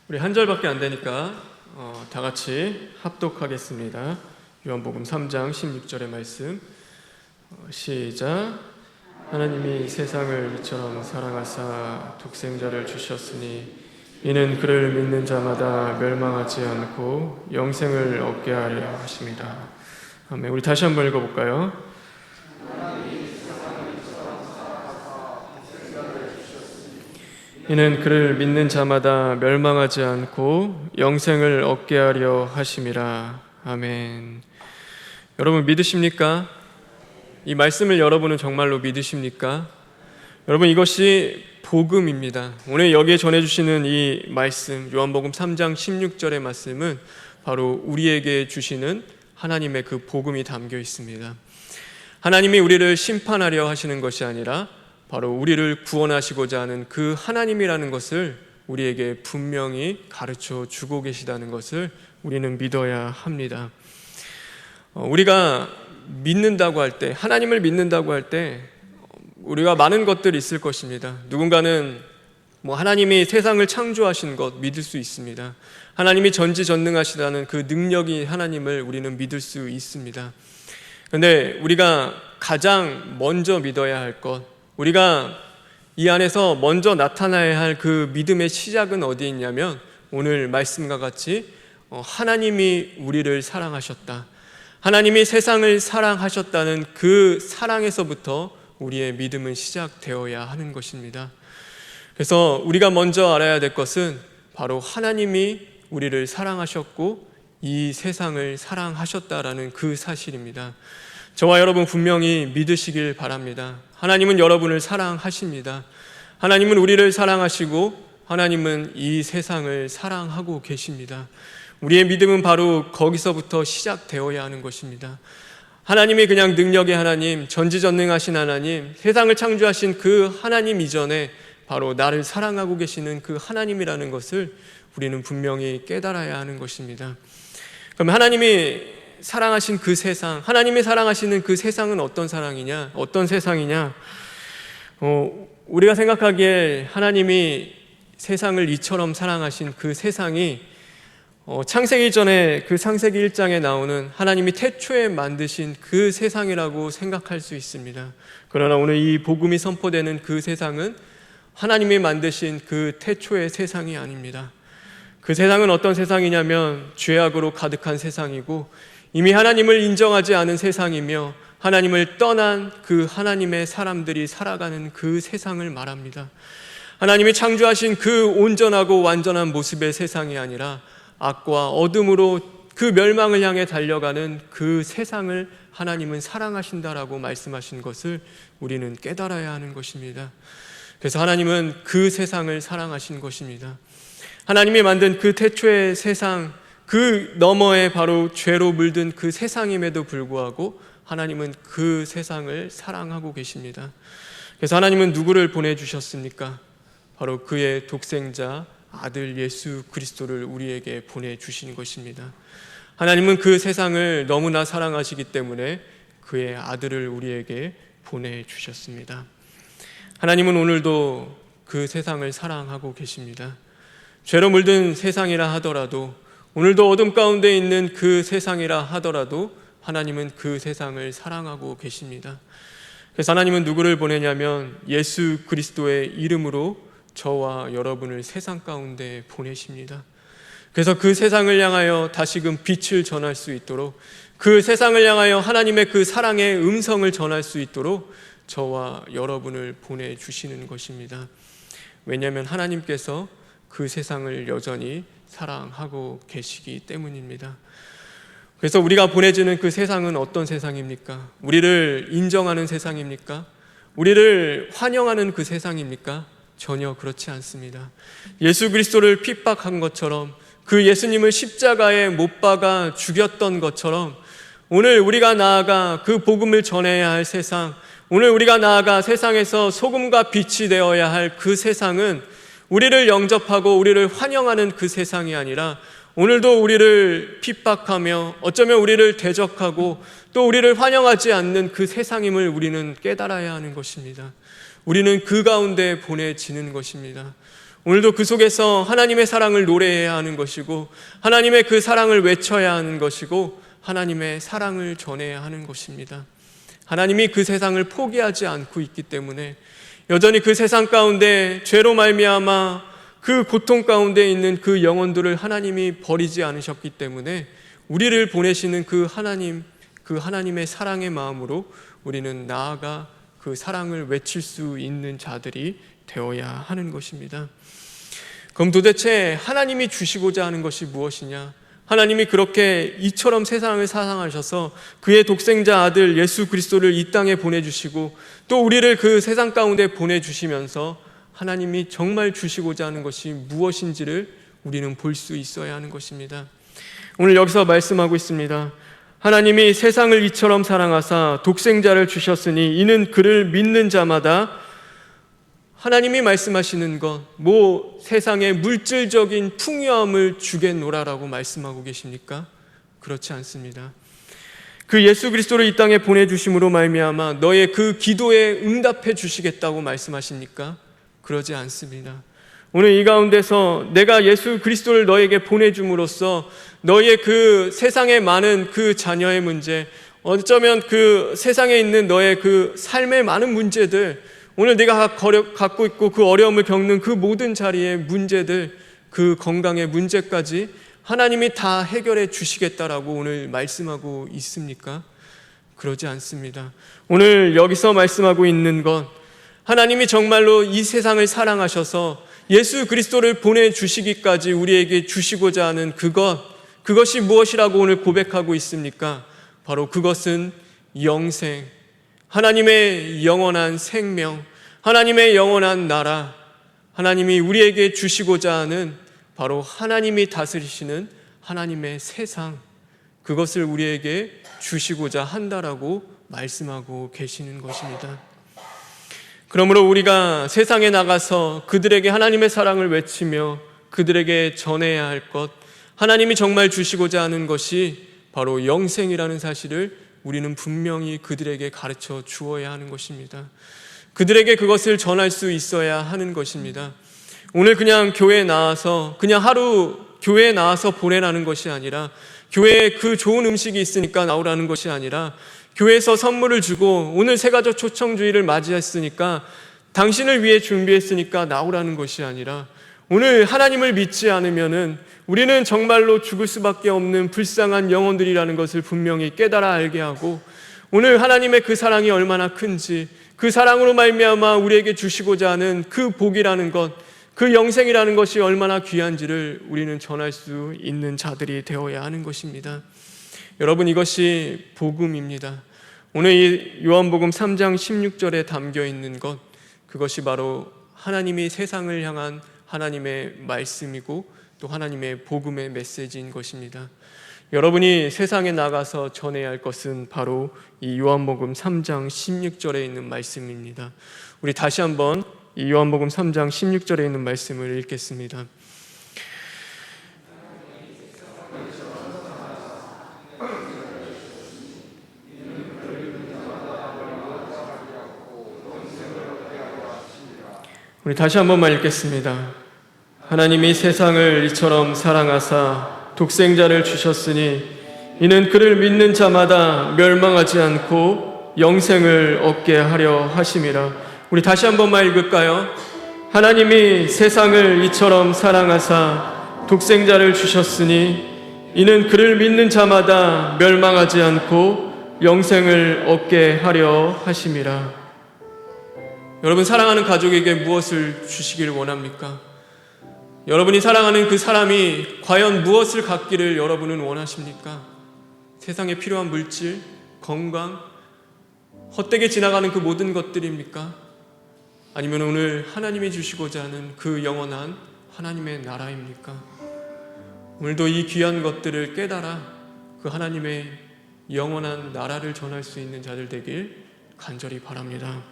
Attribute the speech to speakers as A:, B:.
A: 우리 한 절밖에 안 되니까 다 같이 합독하겠습니다. 요한복음 3장 16절의 말씀 시작. 하나님이 세상을 이처럼 사랑하사 독생자를 주셨으니 이는 그를 믿는 자마다 멸망하지 않고 영생을 얻게 하려 하심이라. 아멘. 우리 다시 한번 읽어볼까요? 이는 그를 믿는 자마다 멸망하지 않고 영생을 얻게 하려 하심이라. 아멘. 여러분 믿으십니까? 이 말씀을 여러분은 정말로 믿으십니까? 여러분 이것이 복음입니다. 오늘 여기에 전해주시는 이 말씀 요한복음 3장 16절의 말씀은 바로 우리에게 주시는 하나님의 그 복음이 담겨 있습니다. 하나님이 우리를 심판하려 하시는 것이 아니라 바로 우리를 구원하시고자 하는 그 하나님이라는 것을 우리에게 분명히 가르쳐 주고 계시다는 것을 우리는 믿어야 합니다. 우리가 믿는다고 할 때, 하나님을 믿는다고 할 때 우리가 많은 것들이 있을 것입니다. 누군가는 하나님이 세상을 창조하신 것 믿을 수 있습니다. 하나님이 전지전능하시다는 그 능력이 하나님을 우리는 믿을 수 있습니다. 그런데 우리가 가장 먼저 믿어야 할 것, 우리가 이 안에서 먼저 나타나야 할 그 믿음의 시작은 어디 있냐면 오늘 말씀과 같이 하나님이 우리를 사랑하셨다, 하나님이 세상을 사랑하셨다는 그 사랑에서부터 우리의 믿음은 시작되어야 하는 것입니다. 그래서 우리가 먼저 알아야 될 것은 바로 하나님이 우리를 사랑하셨고 이 세상을 사랑하셨다라는 그 사실입니다. 저와 여러분 분명히 믿으시길 바랍니다. 하나님은 여러분을 사랑하십니다. 하나님은 우리를 사랑하시고 하나님은 이 세상을 사랑하고 계십니다. 우리의 믿음은 바로 거기서부터 시작되어야 하는 것입니다. 하나님이 그냥 능력의 하나님, 전지전능하신 하나님, 세상을 창조하신 그 하나님 이전에 바로 나를 사랑하고 계시는 그 하나님이라는 것을 우리는 분명히 깨달아야 하는 것입니다. 그럼 하나님이 사랑하신 그 세상, 하나님이 사랑하시는 그 세상은 어떤 사랑이냐, 어떤 세상이냐? 우리가 생각하기에 하나님이 세상을 이처럼 사랑하신 그 세상이 창세기 전에 그 창세기 1장에 나오는 하나님이 태초에 만드신 그 세상이라고 생각할 수 있습니다. 그러나 오늘 이 복음이 선포되는 그 세상은 하나님이 만드신 그 태초의 세상이 아닙니다. 그 세상은 어떤 세상이냐면 죄악으로 가득한 세상이고 이미 하나님을 인정하지 않은 세상이며 하나님을 떠난 그 하나님의 사람들이 살아가는 그 세상을 말합니다. 하나님이 창조하신 그 온전하고 완전한 모습의 세상이 아니라 악과 어둠으로 그 멸망을 향해 달려가는 그 세상을 하나님은 사랑하신다라고 말씀하신 것을 우리는 깨달아야 하는 것입니다. 그래서 하나님은 그 세상을 사랑하신 것입니다. 하나님이 만든 그 태초의 세상, 그 너머에 바로 죄로 물든 그 세상임에도 불구하고 하나님은 그 세상을 사랑하고 계십니다. 그래서 하나님은 누구를 보내주셨습니까? 바로 그의 독생자 아들 예수 그리스도를 우리에게 보내주신 것입니다. 하나님은 그 세상을 너무나 사랑하시기 때문에 그의 아들을 우리에게 보내주셨습니다. 하나님은 오늘도 그 세상을 사랑하고 계십니다. 죄로 물든 세상이라 하더라도, 오늘도 어둠 가운데 있는 그 세상이라 하더라도 하나님은 그 세상을 사랑하고 계십니다. 그래서 하나님은 누구를 보내냐면 예수 그리스도의 이름으로 저와 여러분을 세상 가운데 보내십니다. 그래서 그 세상을 향하여 다시금 빛을 전할 수 있도록, 그 세상을 향하여 하나님의 그 사랑의 음성을 전할 수 있도록 저와 여러분을 보내주시는 것입니다. 왜냐하면 하나님께서 그 세상을 여전히 사랑하고 계시기 때문입니다. 그래서 우리가 보내지는 그 세상은 어떤 세상입니까? 우리를 인정하는 세상입니까? 우리를 환영하는 그 세상입니까? 전혀 그렇지 않습니다. 예수 그리스도를 핍박한 것처럼, 그 예수님을 십자가에 못 박아 죽였던 것처럼 오늘 우리가 나아가 그 복음을 전해야 할 세상, 오늘 우리가 나아가 세상에서 소금과 빛이 되어야 할 그 세상은 우리를 영접하고 우리를 환영하는 그 세상이 아니라 오늘도 우리를 핍박하며 어쩌면 우리를 대적하고 또 우리를 환영하지 않는 그 세상임을 우리는 깨달아야 하는 것입니다. 우리는 그 가운데 보내지는 것입니다. 오늘도 그 속에서 하나님의 사랑을 노래해야 하는 것이고, 하나님의 그 사랑을 외쳐야 하는 것이고, 하나님의 사랑을 전해야 하는 것입니다. 하나님이 그 세상을 포기하지 않고 있기 때문에 여전히 그 세상 가운데 죄로 말미암아 그 고통 가운데 있는 그 영혼들을 하나님이 버리지 않으셨기 때문에 우리를 보내시는 그 하나님의 사랑의 마음으로 우리는 나아가 그 사랑을 외칠 수 있는 자들이 되어야 하는 것입니다. 그럼 도대체 하나님이 주시고자 하는 것이 무엇이냐? 하나님이 그렇게 이처럼 세상을 사랑하셔서 그의 독생자 아들 예수 그리스도를 이 땅에 보내주시고 또 우리를 그 세상 가운데 보내주시면서 하나님이 정말 주시고자 하는 것이 무엇인지를 우리는 볼 수 있어야 하는 것입니다. 오늘 여기서 말씀하고 있습니다. 하나님이 세상을 이처럼 사랑하사 독생자를 주셨으니 이는 그를 믿는 자마다, 하나님이 말씀하시는 것, 세상의 물질적인 풍요함을 주겠노라라고 말씀하고 계십니까? 그렇지 않습니다. 그 예수 그리스도를 이 땅에 보내주심으로 말미암아 너의 그 기도에 응답해 주시겠다고 말씀하십니까? 그러지 않습니다. 오늘 이 가운데서 내가 예수 그리스도를 너에게 보내줌으로써 너의 그 세상에 많은 그 자녀의 문제, 어쩌면 그 세상에 있는 너의 그 삶의 많은 문제들, 오늘 네가 갖고 있고 그 어려움을 겪는 그 모든 자리의 문제들, 그 건강의 문제까지 하나님이 다 해결해 주시겠다라고 오늘 말씀하고 있습니까? 그러지 않습니다. 오늘 여기서 말씀하고 있는 것, 하나님이 정말로 이 세상을 사랑하셔서 예수 그리스도를 보내주시기까지 우리에게 주시고자 하는 그것이 무엇이라고 오늘 고백하고 있습니까? 바로 그것은 영생, 하나님의 영원한 생명, 하나님의 영원한 나라, 하나님이 우리에게 주시고자 하는 바로 하나님이 다스리시는 하나님의 세상, 그것을 우리에게 주시고자 한다라고 말씀하고 계시는 것입니다. 그러므로 우리가 세상에 나가서 그들에게 하나님의 사랑을 외치며 그들에게 전해야 할 것, 하나님이 정말 주시고자 하는 것이 바로 영생이라는 사실을 우리는 분명히 그들에게 가르쳐 주어야 하는 것입니다. 그들에게 그것을 전할 수 있어야 하는 것입니다. 오늘 그냥 교회에 나와서 그냥 하루 교회에 나와서 보내라는 것이 아니라, 교회에 그 좋은 음식이 있으니까 나오라는 것이 아니라, 교회에서 선물을 주고 오늘 새가족 초청주의를 맞이했으니까 당신을 위해 준비했으니까 나오라는 것이 아니라, 오늘 하나님을 믿지 않으면은 우리는 정말로 죽을 수밖에 없는 불쌍한 영혼들이라는 것을 분명히 깨달아 알게 하고, 오늘 하나님의 그 사랑이 얼마나 큰지, 그 사랑으로 말미암아 우리에게 주시고자 하는 그 복이라는 것, 그 영생이라는 것이 얼마나 귀한지를 우리는 전할 수 있는 자들이 되어야 하는 것입니다. 여러분, 이것이 복음입니다. 오늘 이 요한복음 3장 16절에 담겨 있는 것, 그것이 바로 하나님이 세상을 향한 하나님의 말씀이고 또 하나님의 복음의 메시지인 것입니다. 여러분이 세상에 나가서 전해야 할 것은 바로 이 요한복음 3장 16절에 있는 말씀입니다. 우리 다시 한번 이 요한복음 3장 16절에 있는 말씀을 읽겠습니다. 우리 다시 한 번만 읽겠습니다. 하나님이 세상을 이처럼 사랑하사 독생자를 주셨으니 이는 그를 믿는 자마다 멸망하지 않고 영생을 얻게 하려 하심이라. 우리 다시 한 번만 읽을까요? 하나님이 세상을 이처럼 사랑하사 독생자를 주셨으니 이는 그를 믿는 자마다 멸망하지 않고 영생을 얻게 하려 하심이라. 여러분, 사랑하는 가족에게 무엇을 주시길 원합니까? 여러분이 사랑하는 그 사람이 과연 무엇을 갖기를 여러분은 원하십니까? 세상에 필요한 물질, 건강, 헛되게 지나가는 그 모든 것들입니까? 아니면 오늘 하나님이 주시고자 하는 그 영원한 하나님의 나라입니까? 오늘도 이 귀한 것들을 깨달아 그 하나님의 영원한 나라를 전할 수 있는 자들 되길 간절히 바랍니다.